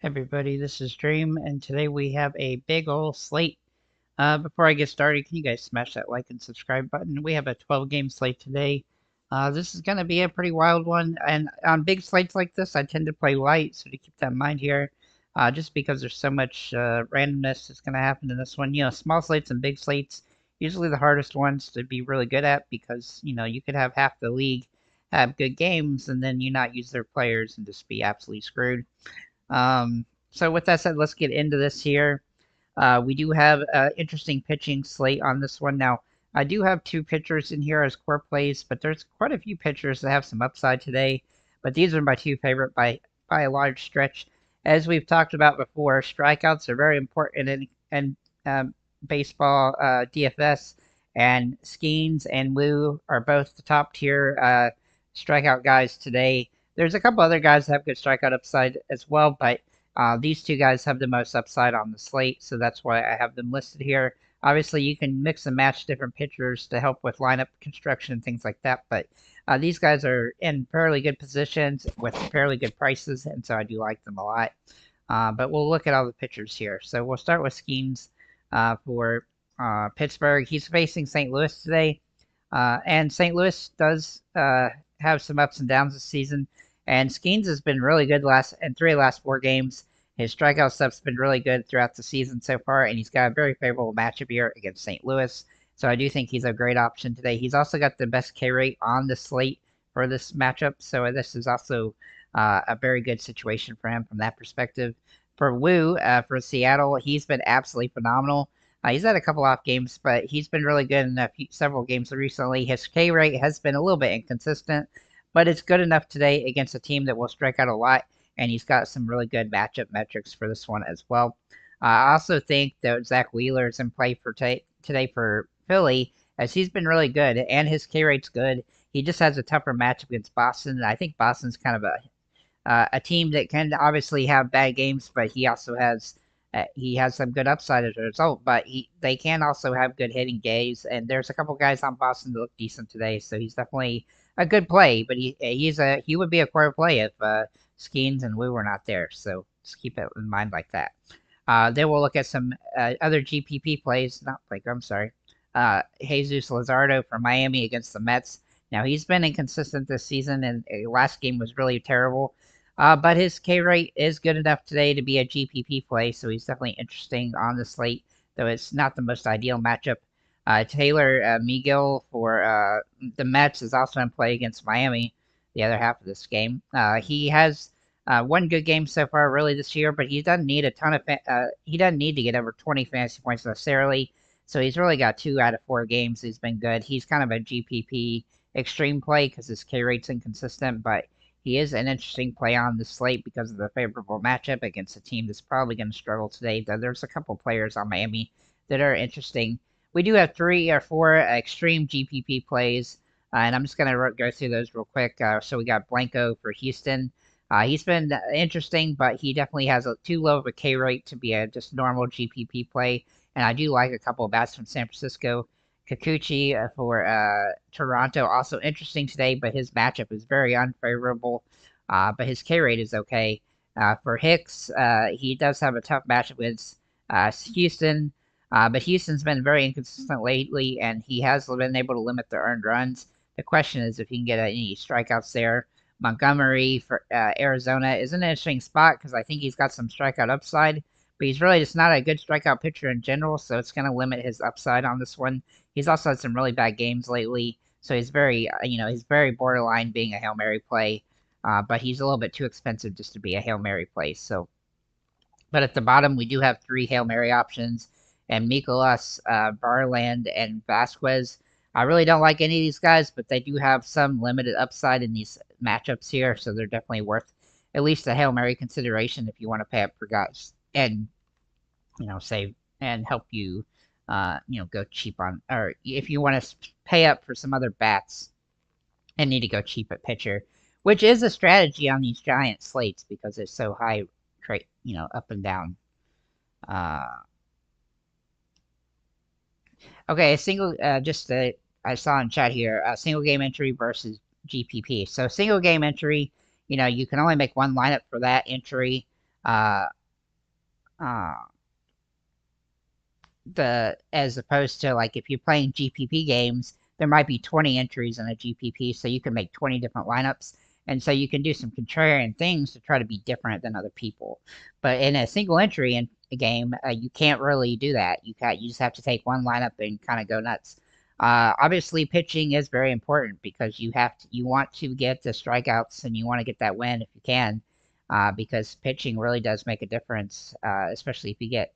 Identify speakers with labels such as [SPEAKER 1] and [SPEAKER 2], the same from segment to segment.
[SPEAKER 1] Everybody, this is Dream, and today we have a big old slate. Before I get started, can you guys smash that like and subscribe button? We have a 12-game slate today. This is going to be a pretty wild one, and on big slates like this, I tend to play light, so to keep that in mind here, just because there's so much randomness that's going to happen in this one. Small slates and big slates, usually the hardest ones to be really good at because, you could have half the league have good games and then you not use their players and just be absolutely screwed. So with that said, let's get into this here. We do have an interesting pitching slate on this one. Now, I do have two pitchers in here as core plays, but there's quite a few pitchers that have some upside today. But these are my two favorite by a large stretch. As we've talked about before, strikeouts are very important in baseball DFS, and Skeens and Woo are both the top tier strikeout guys today. There's a couple other guys that have good strikeout upside as well, but these two guys have the most upside on the slate, so that's why I have them listed here. Obviously, you can mix and match different pitchers to help with lineup construction and things like that, but these guys are in fairly good positions with fairly good prices, and so I do like them a lot. But we'll look at all the pitchers here. So we'll start with Skeens for Pittsburgh. He's facing St. Louis today, and St. Louis does have some ups and downs this season. And Skeens has been really good in three of the last four games. His strikeout stuff's been really good throughout the season so far, and he's got a very favorable matchup here against St. Louis. So I do think he's a great option today. He's also got the best K rate on the slate for this matchup, so this is also a very good situation for him from that perspective. For Woo, for Seattle, he's been absolutely phenomenal. He's had a couple off games, but he's been really good in several games recently. His K rate has been a little bit inconsistent, but it's good enough today against a team that will strike out a lot, and he's got some really good matchup metrics for this one as well. I also think that Zach Wheeler is in play for today for Philly, as he's been really good, and his K rate's good. He just has a tougher matchup against Boston, and I think Boston's kind of a team that can obviously have bad games, but he has some good upside as a result. But they can also have good hitting days, and there's a couple guys on Boston that look decent today, so he's definitely a good play. But he would be a core play if Skeens and Woo were not there. So just keep it in mind like that. Then we'll look at some other GPP plays. Not like I'm sorry. Jesus Luzardo from Miami against the Mets. Now he's been inconsistent this season, and last game was really terrible. But his K rate is good enough today to be a GPP play, so he's definitely interesting on the slate, though it's not the most ideal matchup. Taylor Miguel for the Mets is also in play against Miami, the other half of this game. He has one good game so far, really, this year, but he doesn't need a ton of he doesn't need to get over 20 fantasy points necessarily. So he's really got 2 out of 4 games. He's been good. He's kind of a GPP extreme play because his K rate's inconsistent, but he is an interesting play on the slate because of the favorable matchup against a team that's probably going to struggle today. Though there's a couple players on Miami that are interesting. We do have 3 or 4 extreme GPP plays, and I'm just going to go through those real quick. So we got Blanco for Houston. He's been interesting, but he definitely has too low of a K rate to be a just normal GPP play. And I do like a couple of bats from San Francisco. Kikuchi for Toronto, also interesting today, but his matchup is very unfavorable. But his K rate is okay. For Hicks, he does have a tough matchup with Houston, but Houston's been very inconsistent lately, and he has been able to limit the earned runs. The question is if he can get any strikeouts there. Montgomery for Arizona is an interesting spot because I think he's got some strikeout upside, but he's really just not a good strikeout pitcher in general, so it's going to limit his upside on this one. He's also had some really bad games lately, so he's he's very borderline being a Hail Mary play, but he's a little bit too expensive just to be a Hail Mary play. So, but at the bottom, we do have 3 Hail Mary options, and Mikolas, Barland, and Vasquez. I really don't like any of these guys, but they do have some limited upside in these matchups here, so they're definitely worth at least a Hail Mary consideration if you want to pay up for guys and save and help you go cheap on, or if you want to pay up for some other bats and need to go cheap at pitcher, which is a strategy on these giant slates because it's so high, up and down. Okay, I saw in chat here, a single game entry versus GPP. So single game entry, you can only make one lineup for that entry. Uh, uh, as opposed to like if you're playing GPP games, there might be 20 entries in a GPP, so you can make 20 different lineups, and so you can do some contrarian things to try to be different than other people. But in a single entry in a game, you can't really do that. You just have to take one lineup and kind of go nuts. Obviously, pitching is very important because you want to get the strikeouts and you want to get that win if you can, because pitching really does make a difference, especially if you get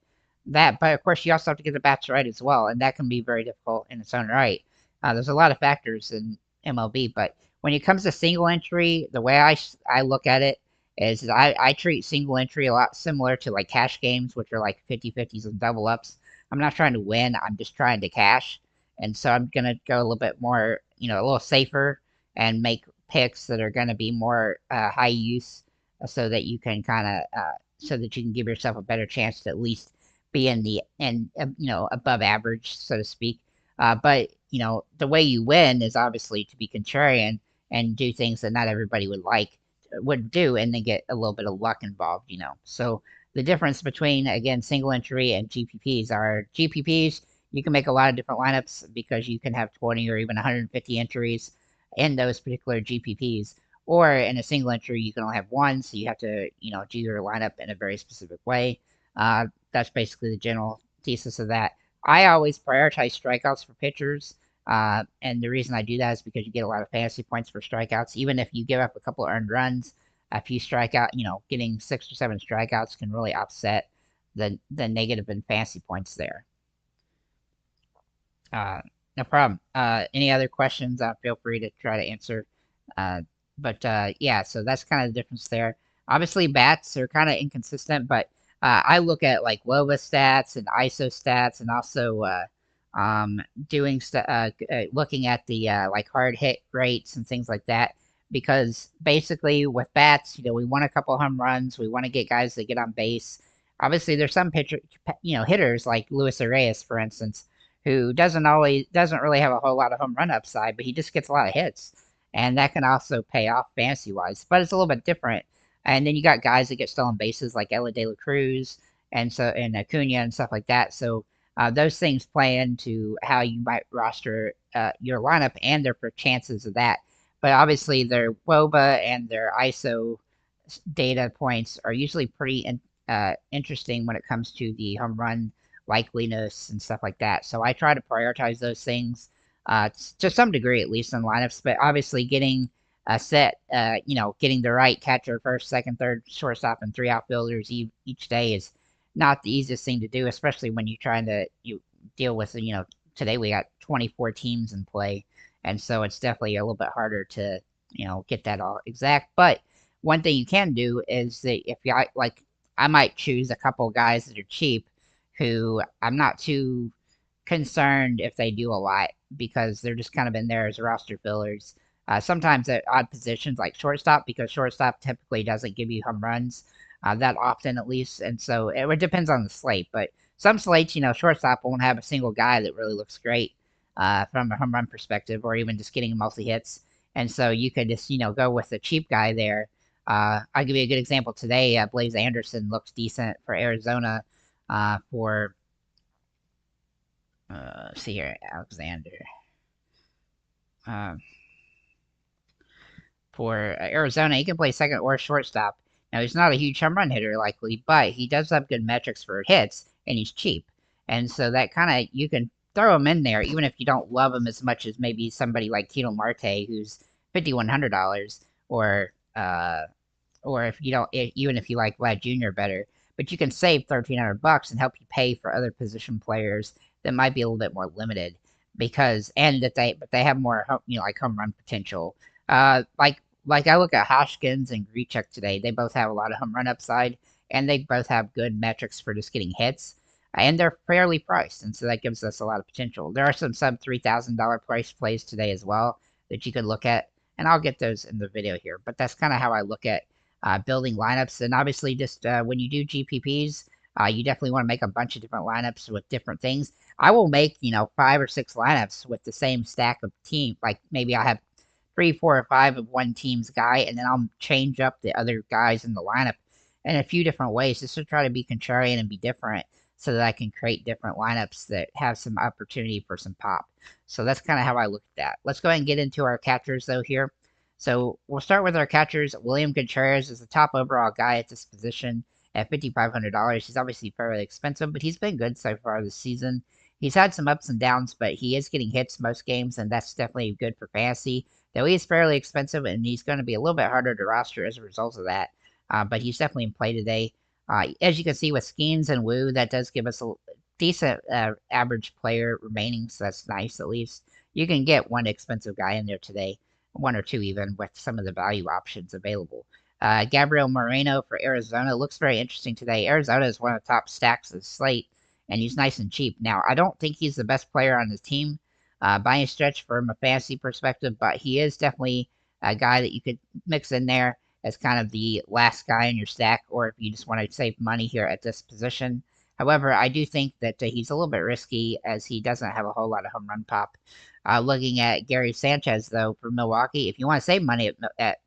[SPEAKER 1] that. But of course, you also have to get the bats right as well, and that can be very difficult in its own right. There's a lot of factors in MLB, but when it comes to single entry, the way I look at it is I treat single entry a lot similar to like cash games, which are like 50-50s and double ups. I'm not trying to win, I'm just trying to cash. And so I'm going to go a little bit more, a little safer and make picks that are going to be more high use so that you can so that you can give yourself a better chance to at least be in the above average, so to speak. But the way you win is obviously to be contrarian and do things that not everybody would do, and then get a little bit of luck involved. So the difference between again single entry and GPPs are GPPs. You can make a lot of different lineups because you can have 20 or even 150 entries in those particular GPPs. Or in a single entry, you can only have one, so you have to, do your lineup in a very specific way. That's basically the general thesis of that. I always prioritize strikeouts for pitchers, and the reason I do that is because you get a lot of fantasy points for strikeouts. Even if you give up a couple of earned runs, if you strike out, getting 6 or 7 strikeouts can really offset the negative in fantasy points there. No problem. Any other questions? Feel free to try to answer. Yeah, so that's kind of the difference there. Obviously, bats are kind of inconsistent, but I look at like WOBA stats and ISO stats, and also looking at the like hard hit rates and things like that. Because basically, with bats, we want a couple home runs. We want to get guys that get on base. Obviously, there's some hitters like Luis Arias, for instance, who doesn't really have a whole lot of home run upside, but he just gets a lot of hits, and that can also pay off fantasy wise. But it's a little bit different. And then you got guys that get stolen bases like Ella De La Cruz and Acuna and stuff like that. So those things play into how you might roster your lineup and their chances of that. But obviously, their WOBA and their ISO data points are usually pretty interesting when it comes to the home run likeliness and stuff like that. So I try to prioritize those things to some degree, at least in lineups. But obviously, getting a set, getting the right catcher, first, second, third, shortstop, and 3 outfielders each day is not the easiest thing to do, especially when you're trying to deal with, today we got 24 teams in play. And so it's definitely a little bit harder to, get that all exact. But one thing you can do is that if you like, I might choose a couple guys that are cheap who I'm not too concerned if they do a lot because they're just kind of in there as roster fillers. Sometimes at odd positions like shortstop, because shortstop typically doesn't give you home runs that often, at least. And so it depends on the slate. But some slates, shortstop won't have a single guy that really looks great from a home run perspective, or even just getting mostly hits. And so you could just, go with the cheap guy there. I'll give you a good example today. Blaze Anderson looks decent for Arizona for, let's see here, Alexander. For Arizona, he can play second or shortstop. Now, he's not a huge home run hitter likely, but he does have good metrics for hits, and he's cheap. And so that kind of, you can throw him in there, even if you don't love him as much as maybe somebody like Tito Marte, who's $5,100, or if you don't, even if you like Vlad Jr. better. But you can save $1,300 and help you pay for other position players that might be a little bit more limited but they have more, like home run potential. Like I look at Hoskins and Grichuk today. They both have a lot of home run upside, and they both have good metrics for just getting hits, and they're fairly priced, and so that gives us a lot of potential. There are some sub $3,000 price plays today as well that you could look at, and I'll get those in the video here. But that's kind of how I look at building lineups, and obviously just when you do GPPs, you definitely want to make a bunch of different lineups with different things. I will make 5 or 6 lineups with the same stack of team. Like maybe I have 3, 4, or 5 of one team's guy, and then I'll change up the other guys in the lineup in a few different ways just to try to be contrarian and be different so that I can create different lineups that have some opportunity for some pop. So that's kind of how I look at that. Let's go ahead and get into our catchers though here. So we'll start with our catchers. William Contreras is the top overall guy at this position at $5,500. He's obviously fairly expensive, but he's been good so far this season. He's had some ups and downs, but he is getting hits most games, and that's definitely good for fantasy. Though he is fairly expensive, and he's going to be a little bit harder to roster as a result of that. But he's definitely in play today. As you can see with Skeens and Woo, that does give us a decent average player remaining, so that's nice at least. You can get one expensive guy in there today, one or two even, with some of the value options available. Gabriel Moreno for Arizona looks very interesting today. Arizona is one of the top stacks of the slate, and he's nice and cheap. Now, I don't think he's the best player on the team by any stretch from a fantasy perspective, but he is definitely a guy that you could mix in there as kind of the last guy in your stack, or if you just want to save money here at this position. However, I do think that he's a little bit risky as he doesn't have a whole lot of home run pop. Looking at Gary Sanchez, though, for Milwaukee, if you want to save money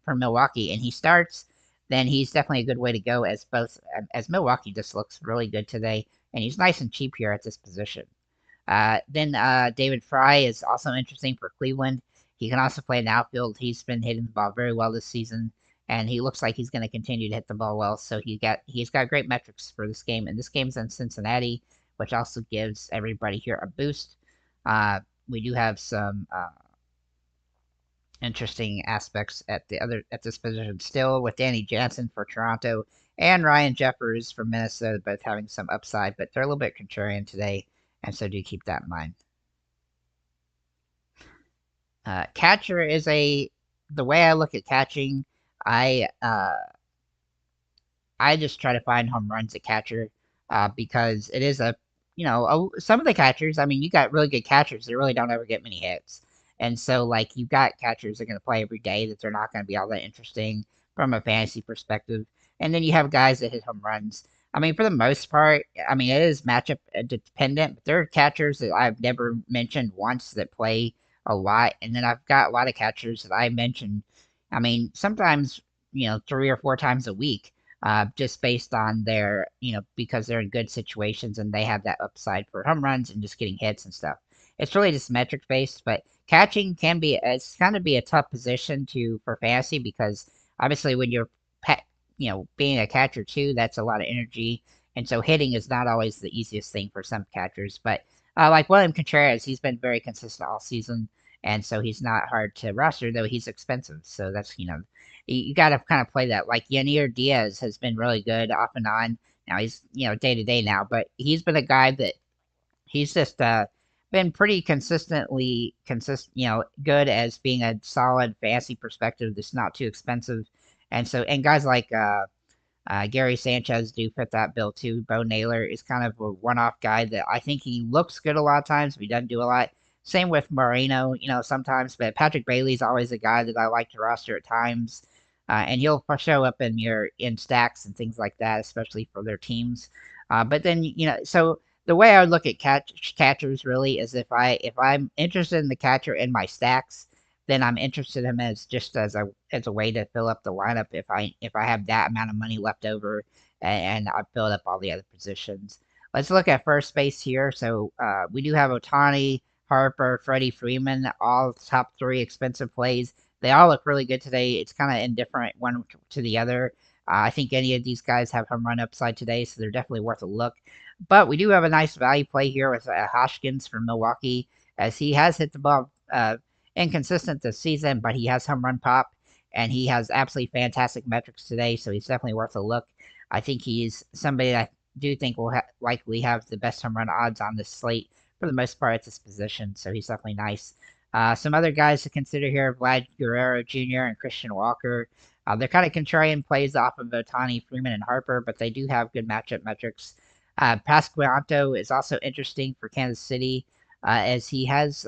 [SPEAKER 1] for Milwaukee and he starts, then he's definitely a good way to go as Milwaukee just looks really good today, and he's nice and cheap here at this position. Then David Fry is also interesting for Cleveland. He can also play in the outfield. He's been hitting the ball very well this season, and he looks like he's going to continue to hit the ball well. So he's got great metrics for this game, and this game's in Cincinnati, which also gives everybody here a boost. We do have some interesting aspects at this position still with Danny Jansen for Toronto and Ryan Jeffers for Minnesota, both having some upside, but they're a little bit contrarian today, and so do keep that in mind. Catcher is the way I look at catching. I just try to find home runs at catcher because it is some of the catchers. I mean, you got really good catchers that really don't ever get many hits, and so like you got catchers that are going to play every day that they're not going to be all that interesting from a fantasy perspective, and then you have guys that hit home runs. I mean, for the most part, I mean it is matchup dependent, but there are catchers that I've never mentioned once that play a lot, and then I've got a lot of catchers that I mentioned. I mean, sometimes 3 or 4 times a week just based on because they're in good situations and they have that upside for home runs and just getting hits and stuff. It's really just metric based, but catching it's kind of be a tough position for fantasy because obviously when you're being a catcher too, that's a lot of energy, and so hitting is not always the easiest thing for some catchers. But like William Contreras, he's been very consistent all season, and so he's not hard to roster, though he's expensive. So that's you got to kind of play that. Like Yanir Diaz has been really good off and on. Now he's day to day now, but he's been a guy that he's just been pretty good as being a solid fantasy perspective that's not too expensive. And guys like Gary Sanchez do fit that bill too. Bo Naylor is kind of a one-off guy that I think he looks good a lot of times, but he doesn't do a lot. Same with Moreno, sometimes, but Patrick Bailey's always a guy that I like to roster at times. And he'll show up in stacks and things like that, especially for their teams. But then, so the way I would look at catchers really is if I'm interested in the catcher in my stacks, then I'm interested in him as a way to fill up the lineup if I have that amount of money left over and I filled up all the other positions. Let's look at first base here. So we do have Ohtani, Harper, Freddie Freeman, all top 3 expensive plays. They all look really good today. It's kind of indifferent one to the other. I think any of these guys have home run upside today, so they're definitely worth a look. But we do have a nice value play here with Hoskins from Milwaukee, as he has hit the ball inconsistent this season, but he has home run pop, and he has absolutely fantastic metrics today, so he's definitely worth a look. I think he's somebody that I do think will likely have the best home run odds on this slate for the most part at this position, so he's definitely nice. Some other guys to consider here, Vlad Guerrero Jr. and Christian Walker. They're kind of contrarian plays off of Ohtani, Freeman, and Harper, but they do have good matchup metrics. Pasquanto is also interesting for Kansas City, as he has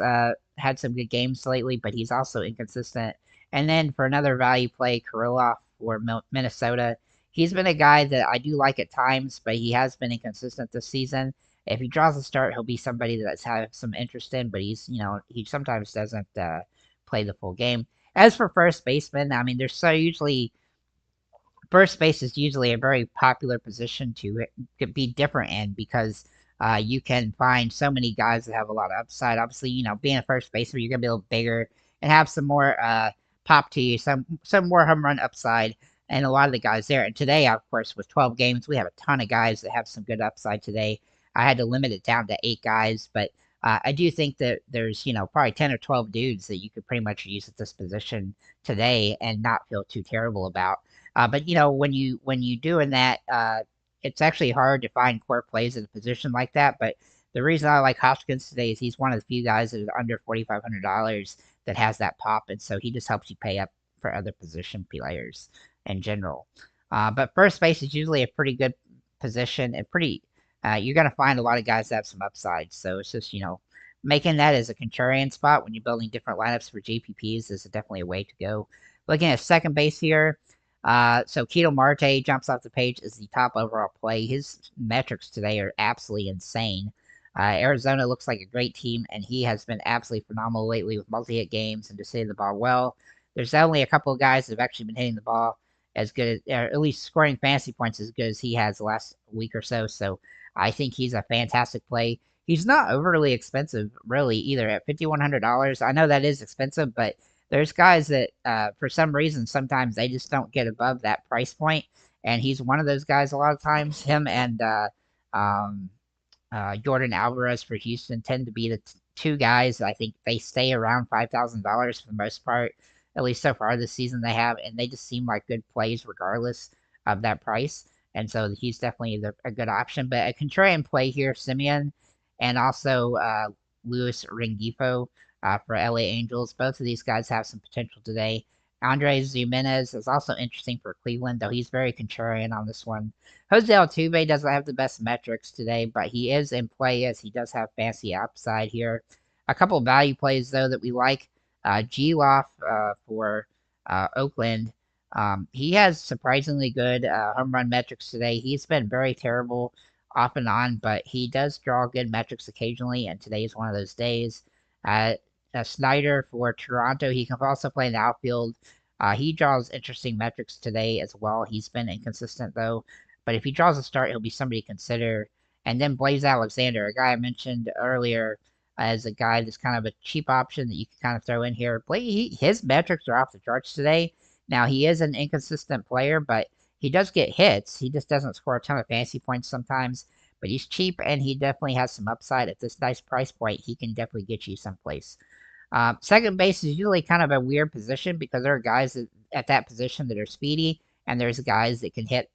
[SPEAKER 1] had some good games lately, but he's also inconsistent. And then for another value play, Kirilloff for Minnesota. He's been a guy that I do like at times, but he has been inconsistent this season. If he draws a start, he'll be somebody that's had some interest in, but he sometimes doesn't play the full game. As for first baseman, I mean, there's so usually first base is usually a very popular position to be different in because you can find so many guys that have a lot of upside. Obviously, being a first baseman, you're gonna be a little bigger and have some more pop to you, some more home run upside, and a lot of the guys there. And today, of course, with 12 games, we have a ton of guys that have some good upside today. I had to limit it down to 8 guys, but I do think that there's probably 10 or 12 dudes that you could pretty much use at this position today and not feel too terrible about. But when you doing that, it's actually hard to find core plays in a position like that. But the reason I like Hoskins today is he's one of the few guys that is under $4,500 that has that pop, and so he just helps you pay up for other position players in general. But first base is usually a pretty good position and pretty. You're gonna find a lot of guys that have some upside. So it's just making that as a contrarian spot when you're building different lineups for GPPs is definitely a way to go. Looking at second base here. So Keto Marte jumps off the page as the top overall play. His metrics today are absolutely insane. Arizona looks like a great team, and he has been absolutely phenomenal lately with multi-hit games and just hitting the ball well. There's only a couple of guys that have actually been hitting the ball as good, or at least scoring fantasy points as good as he has the last week or so. So I think he's a fantastic play. He's not overly expensive, really, either at $5,100. I know that is expensive, but there's guys that, for some reason, sometimes they just don't get above that price point, and he's one of those guys a lot of times. Him and um, Jordan Alvarez for Houston tend to be the two guys that I think they stay around $5,000 for the most part, at least so far this season they have, and they just seem like good plays regardless of that price. And so he's definitely a good option. But a contrarian play here, Simeon, and also Luis Rengifo for LA Angels. Both of these guys have some potential today. Andres Gimenez is also interesting for Cleveland, though he's very contrarian on this one. Jose Altuve doesn't have the best metrics today, but he is in play as he does have fancy upside here. A couple of value plays, though, that we like. G-Loff for Oakland. He has surprisingly good home run metrics today. He's been very terrible off and on, but he does draw good metrics occasionally, and today is one of those days. Uh, Snyder for Toronto. He can also play in the outfield. He draws interesting metrics today as well. He's been inconsistent, though. But if he draws a start, he'll be somebody to consider. And then Blaze Alexander, a guy I mentioned earlier as a guy that's kind of a cheap option that you can kind of throw in here. His metrics are off the charts today. Now, he is an inconsistent player, but he does get hits. He just doesn't score a ton of fantasy points sometimes. But he's cheap, and he definitely has some upside. At this nice price point, he can definitely get you someplace. Second base is usually kind of a weird position because there are guys at that position that are speedy, and there's guys that can hit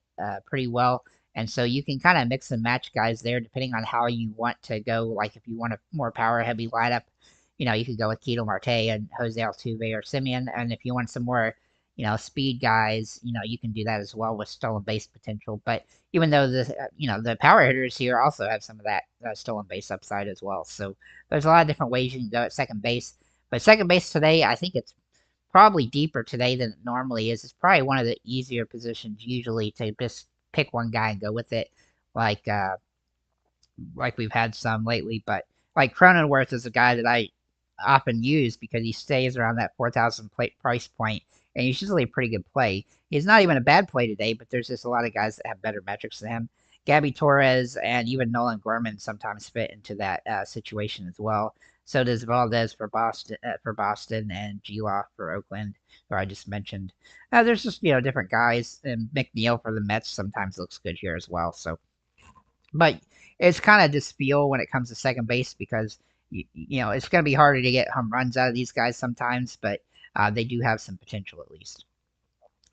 [SPEAKER 1] pretty well. And so you can kind of mix and match guys there depending on how you want to go. Like if you want a more power heavy lineup, you could go with Keto Marte and Jose Altuve or Simeon. And if you want some more, speed guys, you can do that as well with stolen base potential. But even though the power hitters here also have some of that stolen base upside as well. So there's a lot of different ways you can go at second base. But second base today, I think it's probably deeper today than it normally is. It's probably one of the easier positions usually to just pick one guy and go with it, like we've had some lately. But like Cronenworth is a guy that I often use because he stays around that 4,000 price point, and he's usually a pretty good play. He's not even a bad play today, but there's just a lot of guys that have better metrics than him. Gabby Torres and even Nolan Gorman sometimes fit into that situation as well. So does Valdez for Boston, and G-Law for Oakland, who I just mentioned. There's just different guys, and McNeil for the Mets sometimes looks good here as well. So, but it's kind of just feel when it comes to second base because it's going to be harder to get home runs out of these guys sometimes, but they do have some potential at least.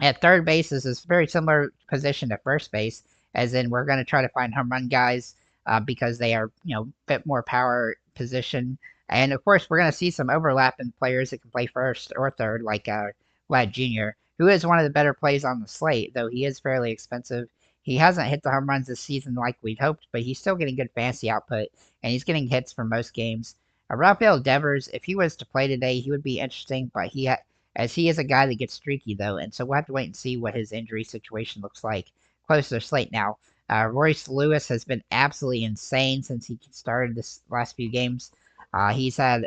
[SPEAKER 1] At third base is this very similar position to first base, as in we're going to try to find home run guys because they are a bit more power position. And of course, we're going to see some overlap in players that can play first or third, like Vlad Jr., who is one of the better plays on the slate, though he is fairly expensive. He hasn't hit the home runs this season like we'd hoped, but he's still getting good fantasy output, and he's getting hits for most games. Rafael Devers, if he was to play today, he would be interesting, but as he is a guy that gets streaky, though, and so we'll have to wait and see what his injury situation looks like close to the slate now. Royce Lewis has been absolutely insane since he started this last few games. He's had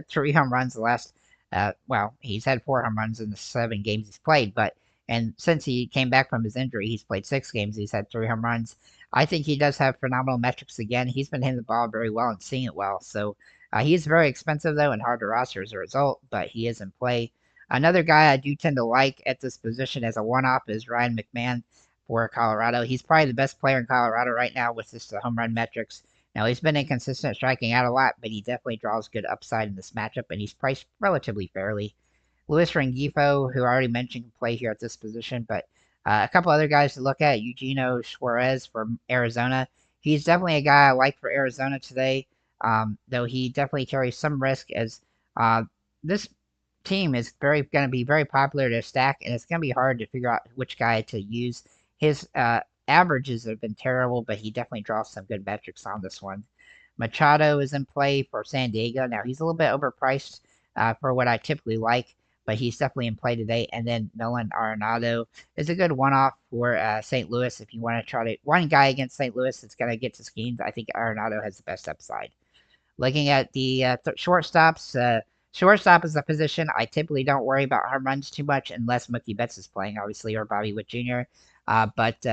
[SPEAKER 1] 3 home runs the last, he's had 4 home runs in the 7 games he's played, but And since he came back from his injury, he's played 6 games. He's had 3 home runs. I think he does have phenomenal metrics again. He's been hitting the ball very well and seeing it well. So he's very expensive, though, and hard to roster as a result, but he is in play. Another guy I do tend to like at this position as a one-off is Ryan McMahon for Colorado. He's probably the best player in Colorado right now with just the home run metrics. Now, he's been inconsistent, striking out a lot, but he definitely draws good upside in this matchup, and he's priced relatively fairly. Luis Rengifo, who I already mentioned, can play here at this position, but a couple other guys to look at. Eugenio Suarez from Arizona. He's definitely a guy I like for Arizona today, though he definitely carries some risk as this team is going to be very popular to stack, and it's going to be hard to figure out which guy to use. His averages have been terrible, but he definitely draws some good metrics on this one. Machado is in play for San Diego. Now, he's a little bit overpriced for what I typically like, but he's definitely in play today. And then Nolan Arenado is a good one-off for St. Louis. If you want to try to one guy against St. Louis that's going to get to schemes, I think Arenado has the best upside. Looking at the shortstops, shortstop is a position I typically don't worry about home runs too much unless Mookie Betts is playing, obviously, or Bobby Witt Jr. But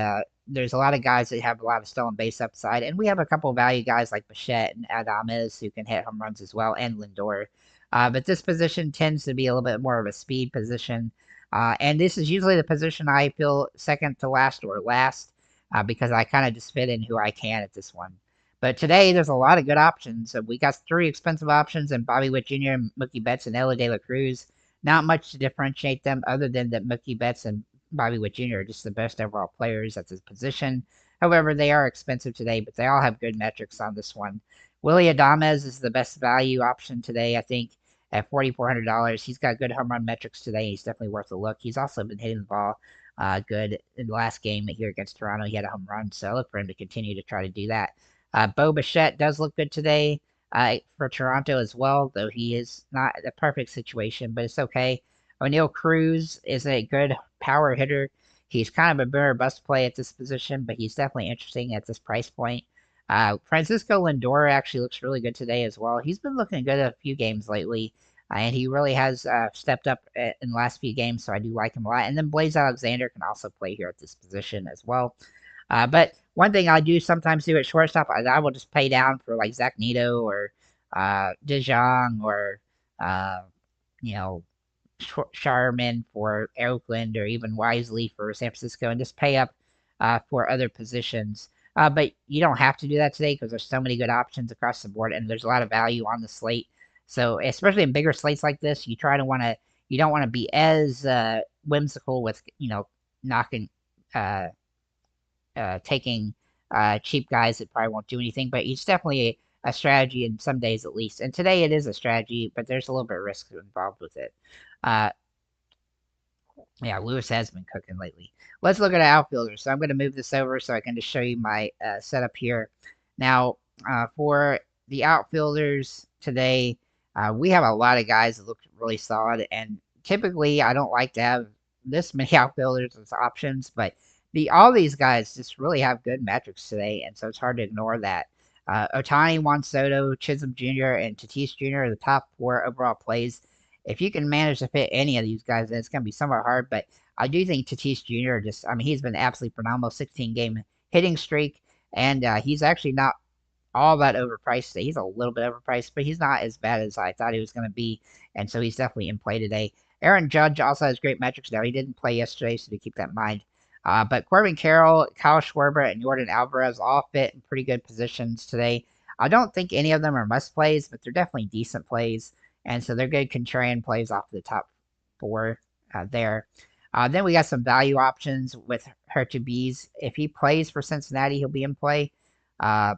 [SPEAKER 1] there's a lot of guys that have a lot of stolen base upside, and we have a couple of value guys like Bichette and Adames who can hit home runs as well, and Lindor. But this position tends to be a little bit more of a speed position, and this is usually the position I feel second to last or last because I kind of just fit in who I can at this one. But today, there's a lot of good options. We got 3 expensive options in Bobby Witt Jr., Mookie Betts, and Elly De La Cruz. Not much to differentiate them other than that Mookie Betts and Bobby Witt Jr. are just the best overall players at this position. However, they are expensive today, but they all have good metrics on this one. Willy Adames is the best value option today, I think, at $4,400. He's got good home run metrics today. He's definitely worth a look. He's also been hitting the ball good in the last game here against Toronto. He had a home run, so I look for him to continue to try to do that. Bo Bichette does look good today for Toronto as well, though he is not a perfect situation, but it's okay. O'Neal Cruz is a good power hitter. He's kind of a better bust play at this position, but he's definitely interesting at this price point. Francisco Lindor actually looks really good today as well. He's been looking good at a few games lately, and he really has stepped up in the last few games, so I do like him a lot. And then Blaze Alexander can also play here at this position as well. But one thing I do sometimes do at shortstop, I will just pay down for like Zach Neto or De Jong or you know Sharman for Oakland or even Wisely for San Francisco and just pay up for other positions. But you don't have to do that today because there's so many good options across the board and there's a lot of value on the slate. So especially in bigger slates like this, you don't want to be as whimsical with knocking taking cheap guys that probably won't do anything, but it's definitely a strategy in some days at least. And today it is a strategy, but there's a little bit of risk involved with it. Yeah, Lewis has been cooking lately. Let's look at outfielders. So I'm going to move this over so I can just show you my setup here. Now, for the outfielders today, we have a lot of guys that look really solid, and typically I don't like to have this many outfielders as options, but all these guys just really have good metrics today, and so it's hard to ignore that. Ohtani, Juan Soto, Chisholm Jr., and Tatis Jr. are the top 4 overall plays. If you can manage to fit any of these guys, then it's going to be somewhat hard, but I do think Tatis Jr. he's been absolutely phenomenal, 16-game hitting streak, and he's actually not all that overpriced today. He's a little bit overpriced, but he's not as bad as I thought he was going to be, and so he's definitely in play today. Aaron Judge also has great metrics now. He didn't play yesterday, so to keep that in mind. But Corbin Carroll, Kyle Schwarber, and Jordan Alvarez all fit in pretty good positions today. I don't think any of them are must plays, but they're definitely decent plays, and so they're good contrarian plays off the top 4 there. Then we got some value options with Hertubis. If he plays for Cincinnati, he'll be in play. I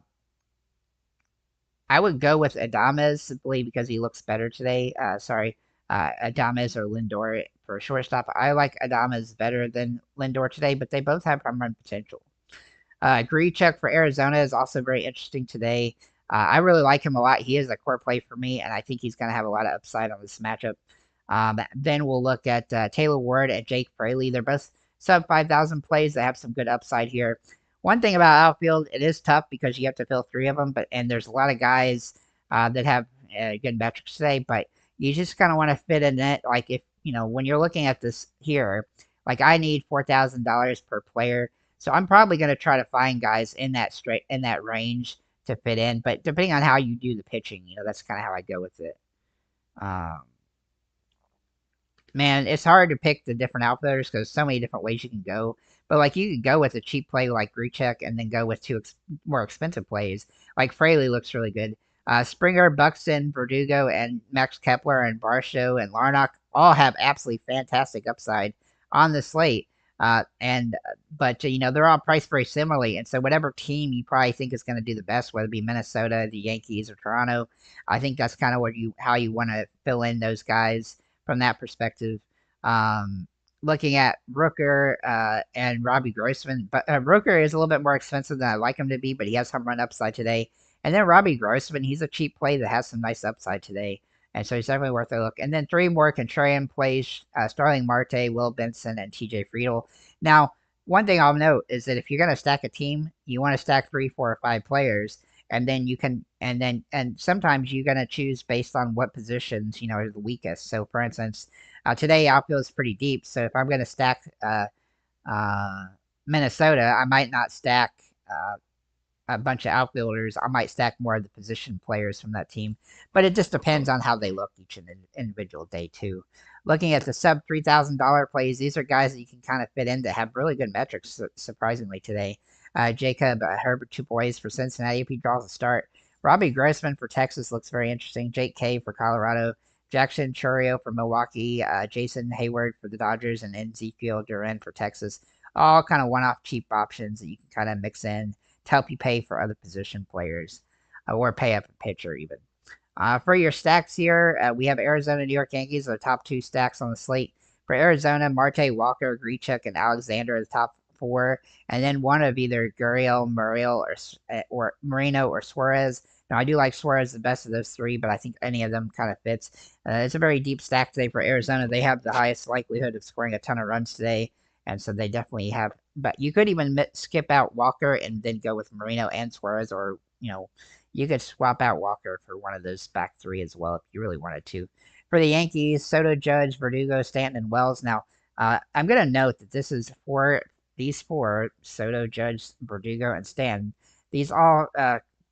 [SPEAKER 1] would go with Adames simply because he looks better today. Adames or Lindor for shortstop. I like Adames better than Lindor today, but they both have home run potential. Grichuk for Arizona is also very interesting today. I really like him a lot. He is a core play for me, and I think he's going to have a lot of upside on this matchup. Then we'll look at Taylor Ward and Jake Fraley. They're both sub 5,000 plays that have some good upside here. One thing about outfield, it is tough because you have to fill 3 of them, and there's a lot of guys that have good metrics today, but you just kind of want to fit in it. Like if, when you're looking at this here, Like I need $4,000 per player, so I'm probably going to try to find guys in that range to fit in. But depending on how you do the pitching, that's kind of how I go with it. Um, Man, it's hard to pick the different outfielders because so many different ways you can go. But like you could go with a cheap play like Grichuk and then go with more expensive plays. Like Fraley looks really good. Springer, Buxton, Verdugo, and Max Kepler and Barshow and Larnock all have absolutely fantastic upside on the slate. And but they're all priced very similarly, and so whatever team you probably think is going to do the best, whether it be Minnesota, the Yankees, or Toronto, I think that's kind of how you want to fill in those guys from that perspective. Um, Looking at Rooker and Robbie Grossman, but Rooker is a little bit more expensive than I like him to be, but he has some run upside today. And then Robbie Grossman, he's a cheap play that has some nice upside today, and so he's definitely worth a look. And then three more contrarian plays: Starling Marte, Will Benson, and T.J. Friedel. Now, one thing I'll note is that if you're going to stack a team, you want to stack 3, 4, or 5 players, and then you can and sometimes you're going to choose based on what positions are the weakest. So for instance, today outfield is pretty deep, so if I'm going to stack uh, Minnesota, I might not stack a bunch of outfielders. I might stack more of the position players from that team, but it just depends on how they look each individual day too. Looking at the sub $3,000 plays, these are guys that you can kind of fit in that have really good metrics. Surprisingly today, Jacob Herbert, 2 boys for Cincinnati if he draws a start. Robbie Grossman for Texas looks very interesting. Jake K for Colorado. Jackson Churio for Milwaukee. Jason Hayward for the Dodgers, and Ezekiel Duran for Texas. All kind of one-off cheap options that you can kind of mix in to help you pay for other position players or pay up a pitcher even. For your stacks here, we have Arizona, New York Yankees, the top 2 stacks on the slate. For Arizona, Marte, Walker, Grichuk, and Alexander are the top 4, and then one of either Gurriel, Muriel, or Marino or Suarez. Now, I do like Suarez the best of those 3, but I think any of them kind of fits. It's a very deep stack today for Arizona. They have the highest likelihood of scoring a ton of runs today, and so they definitely have. But you could even skip out Walker and then go with Marino and Suarez, or you could swap out Walker for one of those back 3 as well if you really wanted to. For the Yankees, Soto, Judge, Verdugo, Stanton, and Wells. Now, I'm going to note that this is for these 4, Soto, Judge, Verdugo, and Stanton. These all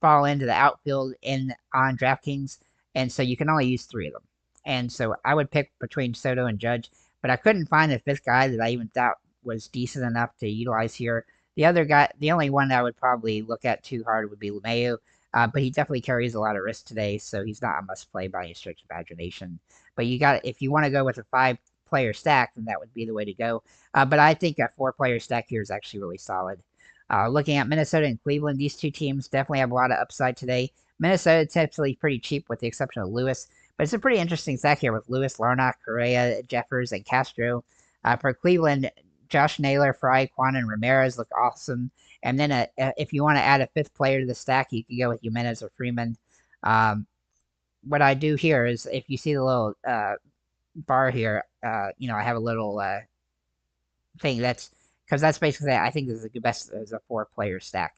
[SPEAKER 1] fall into the outfield on DraftKings, and so you can only use 3 of them. And so I would pick between Soto and Judge, but I couldn't find a 5th guy that I even thought was decent enough to utilize here. The other guy, the only one I would probably look at too hard would be LeMahieu, but he definitely carries a lot of risk today, so he's not a must-play by any stretch of imagination. But if you want to go with a 5-player stack, then that would be the way to go. But I think a 4-player stack here is actually really solid. Looking at Minnesota and Cleveland, these 2 teams definitely have a lot of upside today. Minnesota typically pretty cheap with the exception of Lewis, but it's a pretty interesting stack here with Lewis, Larnock, Correa, Jeffers, and Castro. For Cleveland, Josh Naylor, Fry, Quan, and Ramirez look awesome. And then if you want to add a 5th player to the stack, you can go with Jimenez or Freeman. What I do here is if you see the little bar here, I have a little thing because that's basically I think this is the best as a 4-player stack.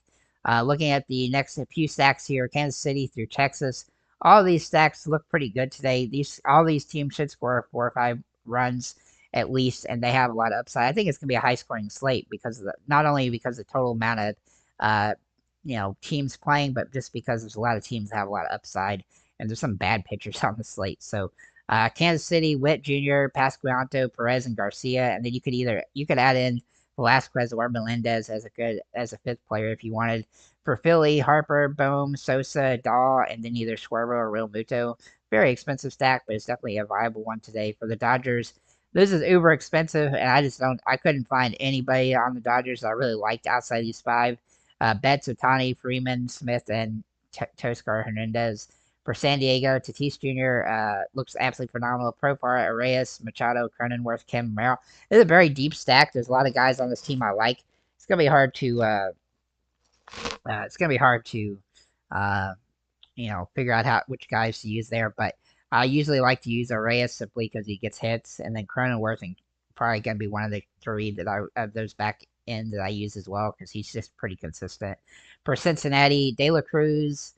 [SPEAKER 1] Looking at the next few stacks here, Kansas City through Texas, all these stacks look pretty good today. All these teams should score 4 or 5 runs at least, and they have a lot of upside. I think it's gonna be a high-scoring slate because of not only because of the total amount of teams playing, but just because there's a lot of teams that have a lot of upside, and there's some bad pitchers on the slate. So Kansas City, Witt Jr., Pascuanto, Perez, and Garcia, and then you could add in Velasquez or Melendez as a 5th player if you wanted. For Philly, Harper, Bohm, Sosa, Dahl, and then either Schwarber or Real Muto. Very expensive stack, but it's definitely a viable one today. For the Dodgers, this is uber expensive, and I couldn't find anybody on the Dodgers that I really liked outside these 5. Betts, Otani, Freeman, Smith, and Toscar Hernandez. For San Diego, Tatis Jr. Looks absolutely phenomenal. Profar, Arias, Machado, Cronenworth, Kim, Merrill. It's a very deep stack. There's a lot of guys on this team I like. It's gonna be hard to figure out which guys to use there. But I usually like to use Arias simply because he gets hits, and then Cronenworth and probably gonna be one of the 3 that of those back end that I use as well because he's just pretty consistent. For Cincinnati, De La Cruz,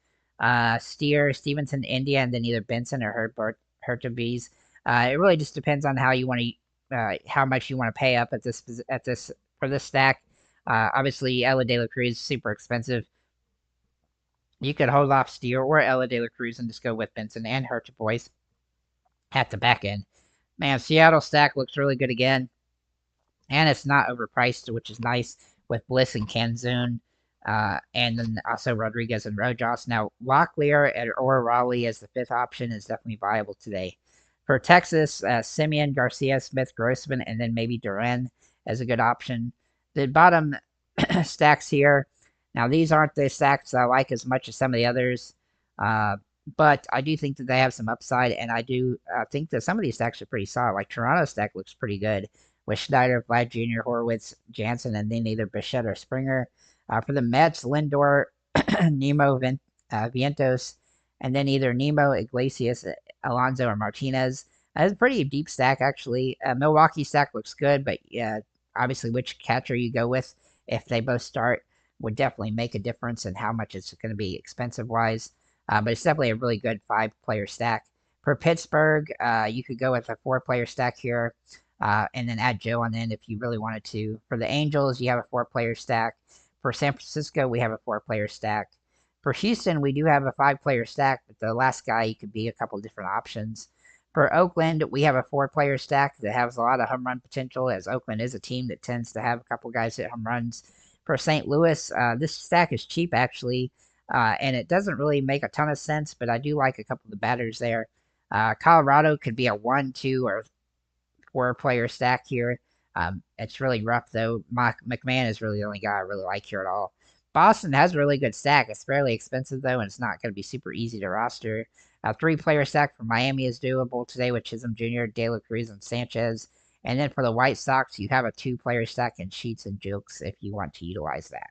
[SPEAKER 1] Steer, Stevenson, India, and then either Benson or Hurtubise. It really just depends on how you want to how much you want to pay up at this for this stack. Obviously, Ella De La Cruz is super expensive. You could hold off Steer or Ella De La Cruz and just go with Benson and Hurts Boys at the back end. Man, Seattle stack looks really good again, and it's not overpriced, which is nice with Bliss and Canzone, and then also Rodriguez and Rojas. Now, Locklear or Raleigh as the fifth option is definitely viable today. For Texas, Simeon, Garcia, Smith, Grossman, and then maybe Duran as a good option. The bottom stacks here. Now, these aren't the stacks I like as much as some of the others, but I do think that they have some upside, and I do think that some of these stacks are pretty solid. Like Toronto stack looks pretty good with Schneider, Vlad Jr., Horowitz, Jansen, and then either Bichette or Springer. For the Mets, Lindor, Nemo, Vientos, and then either Nemo, Iglesias, Alonso, or Martinez. It's a pretty deep stack, actually. Milwaukee stack looks good, but obviously which catcher you go with, if they both start, would definitely make a difference in how much it's going to be expensive-wise. But it's definitely a really good 5-player stack. For Pittsburgh, you could go with a 4-player stack here. And then add Joe on the end if you really wanted to. For the Angels, you have a 4-player stack. For San Francisco, we have a 4-player stack. For Houston, we do have a 5-player stack, but the last guy could be a couple different options. For Oakland, we have a 4-player stack that has a lot of home run potential, as Oakland is a team that tends to have a couple guys hit home runs. For St. Louis, this stack is cheap, actually, and it doesn't really make a ton of sense, but I do like a couple of the batters there. Colorado could be a 1, 2, or 4-player stack here. It's really rough, though. McMahon is really the only guy I really like here at all. Boston has a really good stack. It's fairly expensive, though, and it's not going to be super easy to roster. A 3-player stack for Miami is doable today with Chisholm Jr., De La Cruz, and Sanchez. And then for the White Sox, you have a 2-player stack in Sheets and Jukes if you want to utilize that.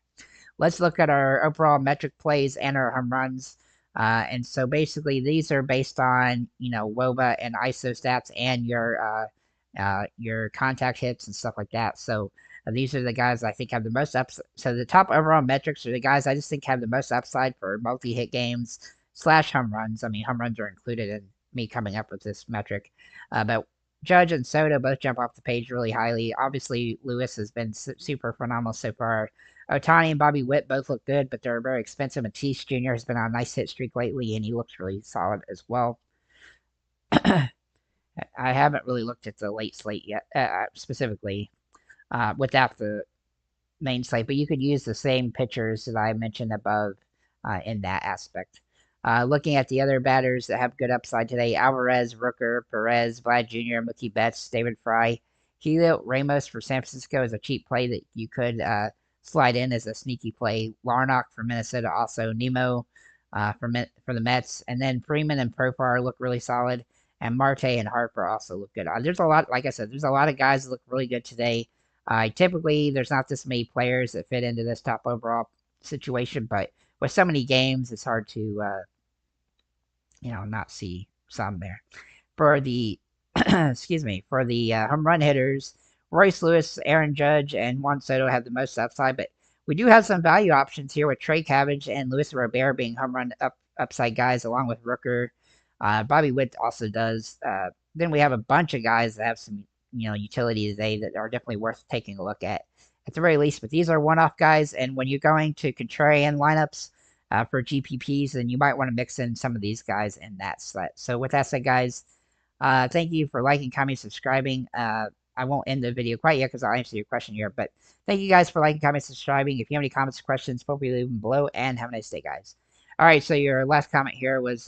[SPEAKER 1] Let's look at our overall metric plays and our home runs. And so basically, these are based on, WOBA and ISO stats and your contact hits and stuff like that. So these are the guys I think have the most upside. So the top overall metrics are the guys I just think have the most upside for multi-hit games / home runs. I mean, home runs are included in me coming up with this metric. But Judge and Soto both jump off the page really highly. Obviously, Lewis has been super phenomenal so far. Ohtani and Bobby Witt both look good, but they're very expensive. Matisse Jr. has been on a nice hit streak lately, and he looks really solid as well. I haven't really looked at the late slate yet, specifically without the main slate, but you could use the same pitchers that I mentioned above in that aspect. Looking at the other batters that have good upside today, Alvarez, Rooker, Perez, Vlad Jr., Mookie Betts, David Fry. Helio Ramos for San Francisco is a cheap play that you could slide in as a sneaky play. Larnach for Minnesota also. Nemo for the Mets. And then Freeman and Profar look really solid. And Marte and Harper also look good. There's a lot, like I said, there's a lot of guys that look really good today. Typically, there's not this many players that fit into this top overall situation, but with so many games, it's hard to, not see some there. For the, for the home run hitters, Royce Lewis, Aaron Judge, and Juan Soto have the most upside, but we do have some value options here with Trey Cabbage and Luis Robert being home run upside guys, along with Rooker. Bobby Witt also does. Then we have a bunch of guys that have some, utility today that are definitely worth taking a look at the very least. But these are one-off guys, and when you're going to contrarian lineups for GPPs, then you might want to mix in some of these guys in that set. So with that said, guys, thank you for liking, commenting, subscribing. I won't end the video quite yet because I'll answer your question here, but thank you guys for liking, commenting, subscribing. If you have any comments or questions, feel free to leave them below, and have a nice day, guys. All right, so your last comment here was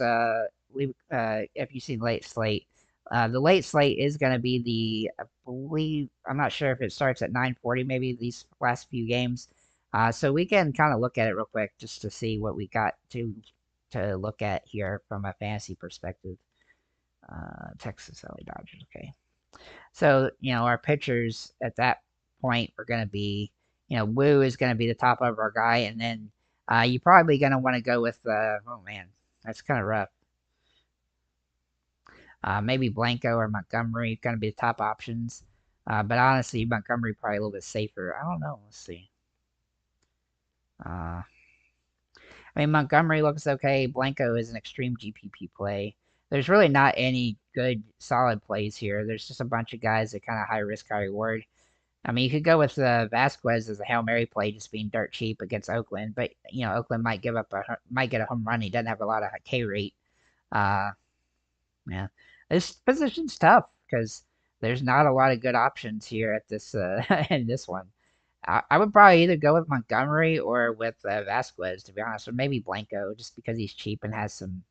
[SPEAKER 1] if you see late slate. The late slate is going to be I believe, I'm not sure if it starts at 9:40, maybe these last few games. So we can kind of look at it real quick just to see what we got to look at here from a fantasy perspective. Texas LA Dodgers, okay. So, our pitchers at that point are going to be, Wu is going to be the top of our guy, and then you're probably going to want to go with, oh man, that's kind of rough. Maybe Blanco or Montgomery going to be the top options. But honestly, Montgomery probably a little bit safer. I don't know. Let's see. I mean, Montgomery looks okay. Blanco is an extreme GPP play. There's really not any good, solid plays here. There's just a bunch of guys that kind of high risk, high reward. I mean, you could go with Vasquez as a Hail Mary play, just being dirt cheap against Oakland, but Oakland might get a home run. He doesn't have a lot of K rate. Uh, yeah, this position's tough because there's not a lot of good options here at this in this one. I would probably either go with Montgomery or with Vasquez, to be honest, or maybe Blanco, just because he's cheap and has some.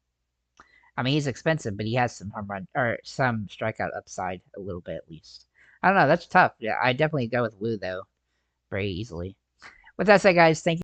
[SPEAKER 1] I mean, he's expensive, but he has some home run or some strikeout upside a little bit at least. I don't know. That's tough. Yeah, I definitely go with Woo though, very easily. With that said, guys, thank you.